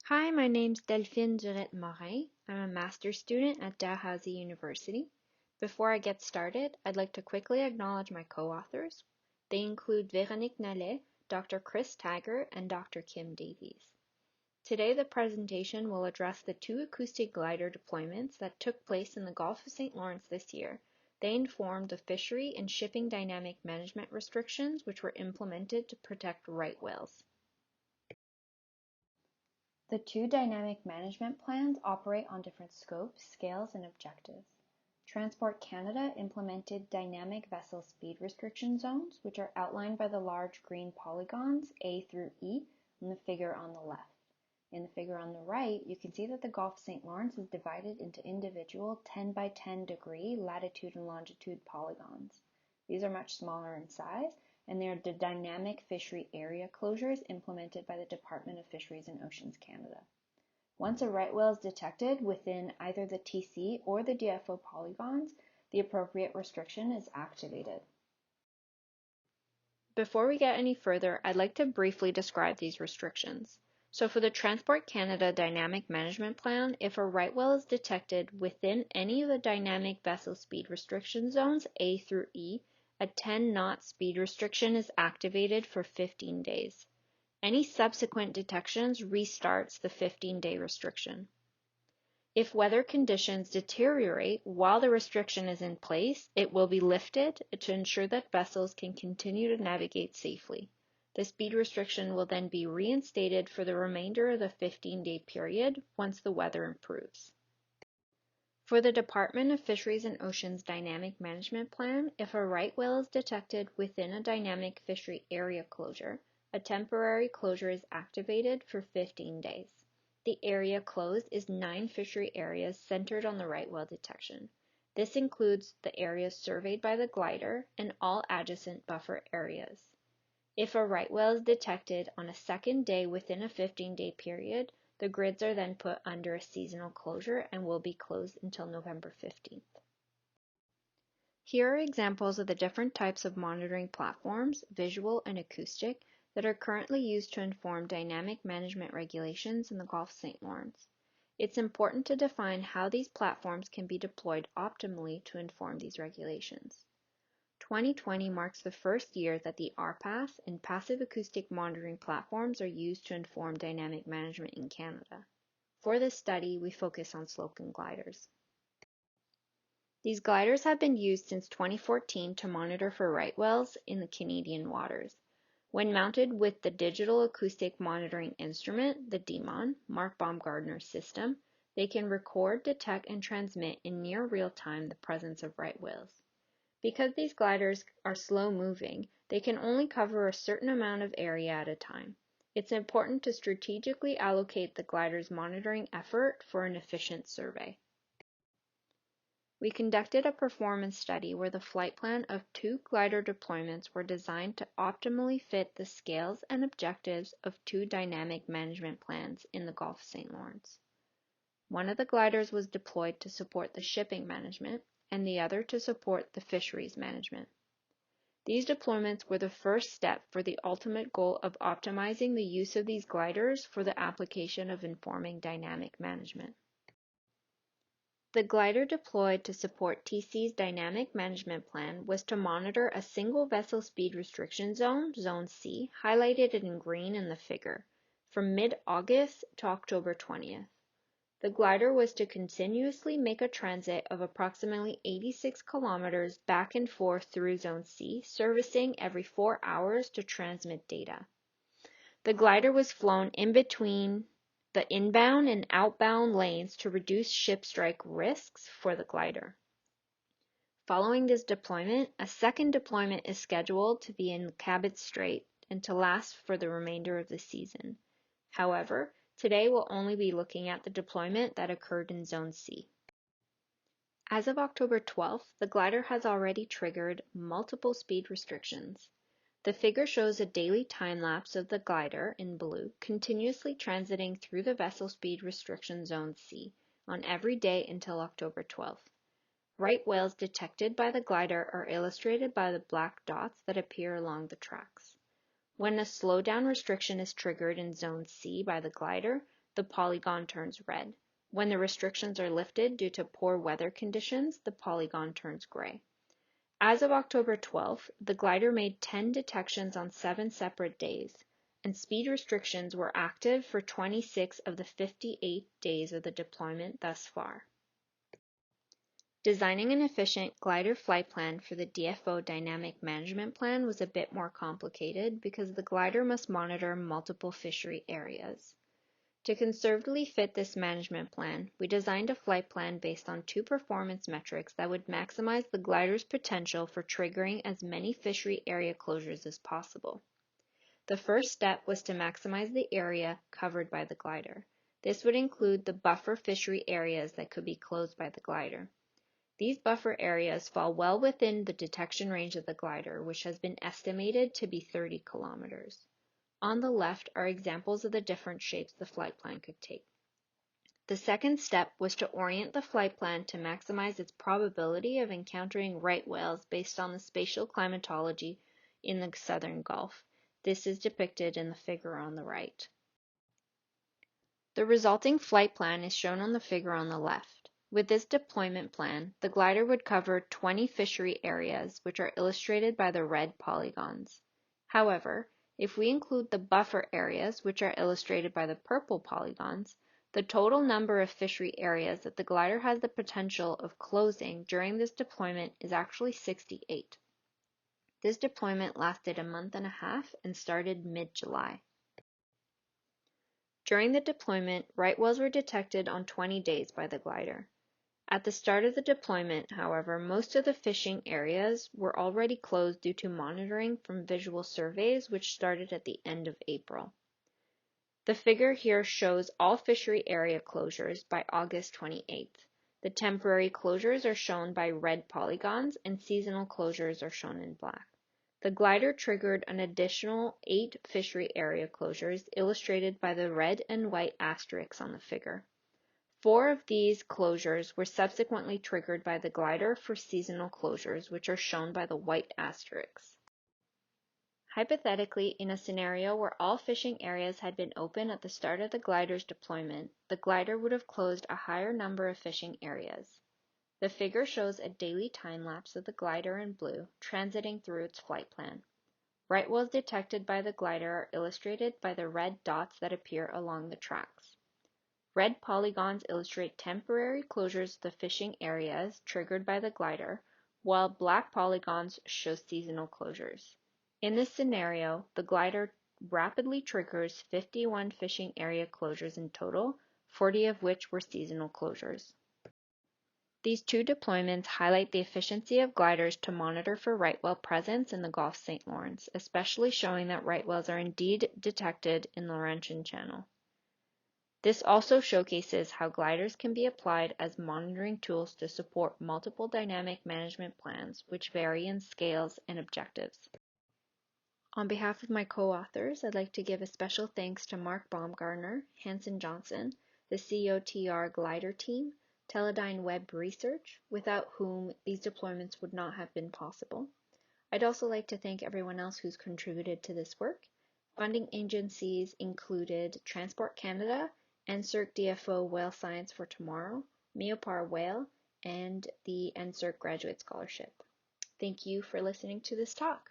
Hi, my name's Delphine Durette Morin. I'm a master's student at Dalhousie University. Before I get started, I'd like to quickly acknowledge my co-authors. They include Véronique Nallet, Dr. Chris Tiger, and Dr. Kim Davies. Today, the presentation will address the two acoustic glider deployments that took place in the Gulf of St. Lawrence this year. They informed the fishery and shipping dynamic management restrictions which were implemented to protect right whales. The two dynamic management plans operate on different scopes, scales, and objectives. Transport Canada implemented dynamic vessel speed restriction zones, which are outlined by the large green polygons A through E in the figure on the left. In the figure on the right, you can see that the Gulf of St. Lawrence is divided into individual 10 by 10 degree latitude and longitude polygons. These are much smaller in size, and they are the dynamic fishery area closures implemented by the Department of Fisheries and Oceans Canada. Once a right whale is detected within either the TC or the DFO polygons, the appropriate restriction is activated. Before we get any further, I'd like to briefly describe these restrictions. So for the Transport Canada Dynamic Management Plan, if a right whale is detected within any of the dynamic vessel speed restriction zones A through E, a 10-knot speed restriction is activated for 15 days. Any subsequent detections restarts the 15-day restriction. If weather conditions deteriorate while the restriction is in place, it will be lifted to ensure that vessels can continue to navigate safely. The speed restriction will then be reinstated for the remainder of the 15-day period once the weather improves. For the Department of Fisheries and Oceans Dynamic Management Plan, if a right whale is detected within a dynamic fishery area closure, a temporary closure is activated for 15 days. The area closed is 9 fishery areas centered on the right whale detection. This includes the areas surveyed by the glider and all adjacent buffer areas. If a right whale is detected on a second day within a 15-day period, the grids are then put under a seasonal closure and will be closed until November 15th. Here are examples of the different types of monitoring platforms, visual and acoustic, that are currently used to inform dynamic management regulations in the Gulf of St. Lawrence. It's important to define how these platforms can be deployed optimally to inform these regulations. 2020 marks the first year that the RPAS and passive acoustic monitoring platforms are used to inform dynamic management in Canada. For this study, we focus on slocum gliders. These gliders have been used since 2014 to monitor for right whales in the Canadian waters. When mounted with the Digital Acoustic Monitoring Instrument, the DMON, Mark Baumgartner's system, they can record, detect, and transmit in near real time the presence of right whales. Because these gliders are slow-moving, they can only cover a certain amount of area at a time. It's important to strategically allocate the glider's monitoring effort for an efficient survey. We conducted a performance study where the flight plan of 2 glider deployments were designed to optimally fit the scales and objectives of 2 dynamic management plans in the Gulf of St. Lawrence. One of the gliders was deployed to support the shipping management, and the other to support the fisheries management. These deployments were the first step for the ultimate goal of optimizing the use of these gliders for the application of informing dynamic management. The glider deployed to support TC's dynamic management plan was to monitor a single vessel speed restriction zone, Zone C, highlighted in green in the figure, from mid-August to October 20th. The glider was to continuously make a transit of approximately 86 kilometers back and forth through Zone C, servicing every 4 hours to transmit data. The glider was flown in between the inbound and outbound lanes to reduce ship strike risks for the glider. Following this deployment, a second deployment is scheduled to be in Cabot Strait and to last for the remainder of the season. However, today we'll only be looking at the deployment that occurred in Zone C. As of October 12th, the glider has already triggered multiple speed restrictions. The figure shows a daily time-lapse of the glider, in blue, continuously transiting through the vessel speed restriction Zone C on every day until October 12th. Right whales detected by the glider are illustrated by the black dots that appear along the tracks. When a slowdown restriction is triggered in Zone C by the glider, the polygon turns red. When the restrictions are lifted due to poor weather conditions, the polygon turns gray. As of October 12th, the glider made 10 detections on 7 separate days, and speed restrictions were active for 26 of the 58 days of the deployment thus far. Designing an efficient glider flight plan for the DFO Dynamic Management Plan was a bit more complicated because the glider must monitor multiple fishery areas. To conservatively fit this management plan, we designed a flight plan based on 2 performance metrics that would maximize the glider's potential for triggering as many fishery area closures as possible. The first step was to maximize the area covered by the glider. This would include the buffer fishery areas that could be closed by the glider. These buffer areas fall well within the detection range of the glider, which has been estimated to be 30 kilometers. On the left are examples of the different shapes the flight plan could take. The second step was to orient the flight plan to maximize its probability of encountering right whales based on the spatial climatology in the southern Gulf. This is depicted in the figure on the right. The resulting flight plan is shown on the figure on the left. With this deployment plan, the glider would cover 20 fishery areas, which are illustrated by the red polygons. However, if we include the buffer areas, which are illustrated by the purple polygons, the total number of fishery areas that the glider has the potential of closing during this deployment is actually 68. This deployment lasted a month and a half and started mid-July. During the deployment, right whales were detected on 20 days by the glider. At the start of the deployment, however, most of the fishing areas were already closed due to monitoring from visual surveys, which started at the end of April. The figure here shows all fishery area closures by August 28th. The temporary closures are shown by red polygons, and seasonal closures are shown in black. The glider triggered an additional 8 fishery area closures, illustrated by the red and white asterisks on the figure. 4 of these closures were subsequently triggered by the glider for seasonal closures, which are shown by the white asterisks. Hypothetically, in a scenario where all fishing areas had been open at the start of the glider's deployment, the glider would have closed a higher number of fishing areas. The figure shows a daily time-lapse of the glider in blue transiting through its flight plan. Right whales detected by the glider are illustrated by the red dots that appear along the tracks. Red polygons illustrate temporary closures of the fishing areas triggered by the glider, while black polygons show seasonal closures. In this scenario, the glider rapidly triggers 51 fishing area closures in total, 40 of which were seasonal closures. These 2 deployments highlight the efficiency of gliders to monitor for right whale presence in the Gulf St. Lawrence, especially showing that right whales are indeed detected in the Laurentian Channel. This also showcases how gliders can be applied as monitoring tools to support multiple dynamic management plans, which vary in scales and objectives. On behalf of my co-authors, I'd like to give a special thanks to Mark Baumgartner, Hanson Johnson, the COTR glider team, Teledyne Web Research, without whom these deployments would not have been possible. I'd also like to thank everyone else who's contributed to this work. Funding agencies included Transport Canada, NSERC DFO Whale Science for Tomorrow, Meopar Whale, and the NSERC Graduate Scholarship. Thank you for listening to this talk.